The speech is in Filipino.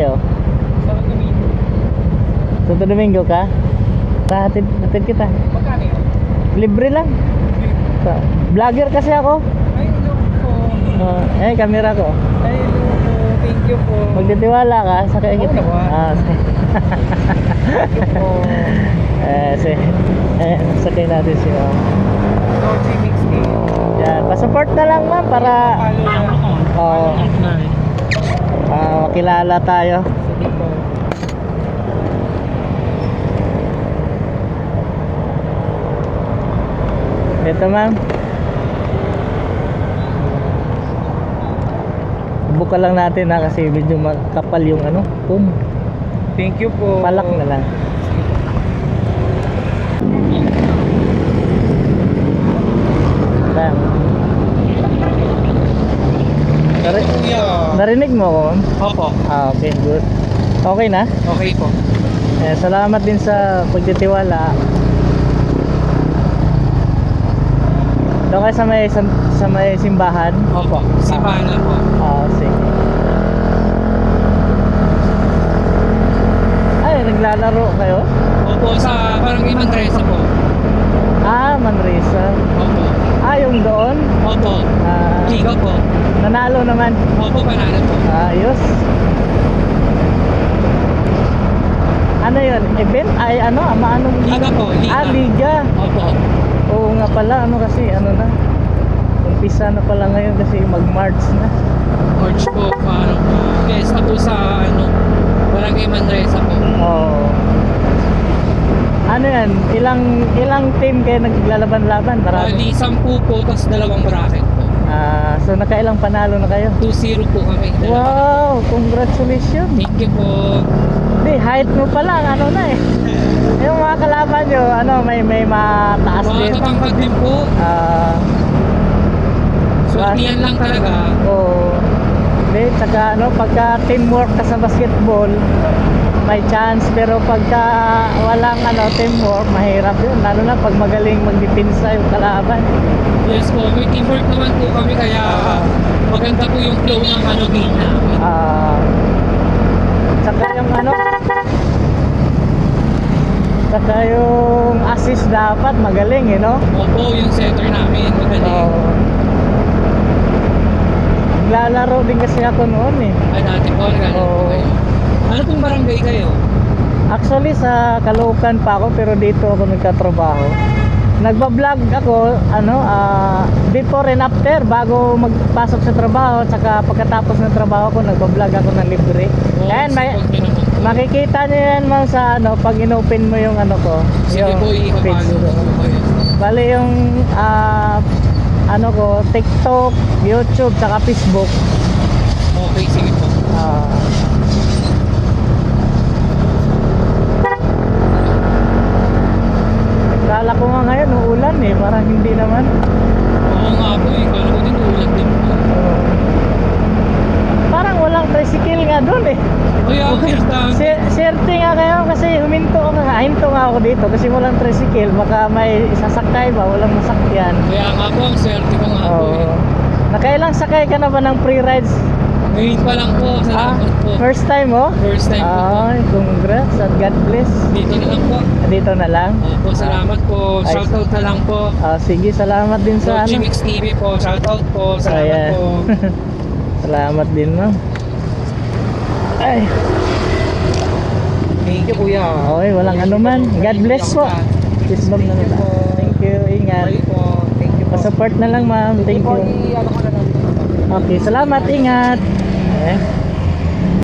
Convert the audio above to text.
Santo Domingo. Santo Domingo ka? Hatid kita. Magkano yun? Libre lang. Vlogger kasi ako. Ay, hello po. Camera ko. Ay, hello po. Thank you po. Magtitiwala ka, sakay Oo kita. naman. Thank you po. Sakay natin si ma'am. Dolce Mix Tea. Yan, pa-support na lang ma'am para Follow na. makilala tayo. Sige po. Ito ma'am. Buka lang natin ha kasi medyo makapal yung foam. Thank you po. Palak na lang. Ayan. Narinig mo ako ma'am? Opo. Okay, good. Okay na? Okay po. Salamat din sa pagtitiwala. Doon kayo sa may simbahan? Opo. Simbahan lang po. Sige. Ay, naglalaro kayo? Opo, sa Barangay Manresa po. Manresa. Opo. Yung doon? Opo. Liga po. Nanalo naman. Opo, panalo po. Ayos. Ano yun? Event? Anong Liga po, liga. Liga. Opo. Oo nga pala, kasi na. Umpisa na pala ngayon kasi mag-March na. March po, parang fiesta po sa Barangay Manresa po. Oo. Ano yan? Ilang team kayo naglalaban-laban? Bali, 10 po, tapos 2 bracket po. So nakailang panalo na kayo? 2-0 po kami. Wow! Congratulations! Thank you po. Hindi, height mo pa lang, na eh. Yung mga kalaban nyo, may mataas Mga din. tatangkad din po. Swertihan lang talaga. Oo. Hindi, tsaka pagka teamwork ka sa basketball, may chance. Pero pagka walang teamwork, mahirap yun. Lalo na pag magaling magdepensa yung kalaban. Yes po, may teamwork naman po kami kaya maganda po yung flow ng game namin. Tsaka yung tsaka yung assist dapat magaling Opo, yung center namin magaling. Naglalaro din kasi ako noon Ay, dati po, naglalaro po kayo. Ano pong barangay kayo? Actually sa Caloocan pa ako pero dito ako nagtatrabaho. Nagba-vlog ako before and after bago magpasok sa trabaho tsaka pagkatapos ng trabaho ko nagba-vlog ako ng libre. Ayan, makikita niyo yan ma'am sa pag inopen mo yung ko. Sige po, i-follow ko kayo. Bali yung ko, TikTok, YouTube, tsaka Facebook. Okay, sige po. Kala ko nga ngayon uulan parang hindi naman. Oo nga po, kala ko din ulan din po. Parang walang tricycle nga doon Okay, Swerte nga kayo kasi hinto nga ako dito kasi walang tricycle, baka may sasakay ba, walang masakyan. Kaya nga po, ang swerte ko nga po Nakailang sakay ka na ba ng free rides? Ngayon pa lang po, salamat po. First time mo? First time po. Congrats at God bless. Dito na lang po. Dito na lang? Opo, salamat po. Shoutout na lang po. Sige, salamat din sa Dolce Mix TV po, shoutout po. Salamat po. Salamat din Ay. Thank you kuya. Okay, walang anuman. God bless po. Peace bomb na lang. Thank you, ingat. Thank you po. Support na lang ma'am. Thank you. Okay, salamat, ingat.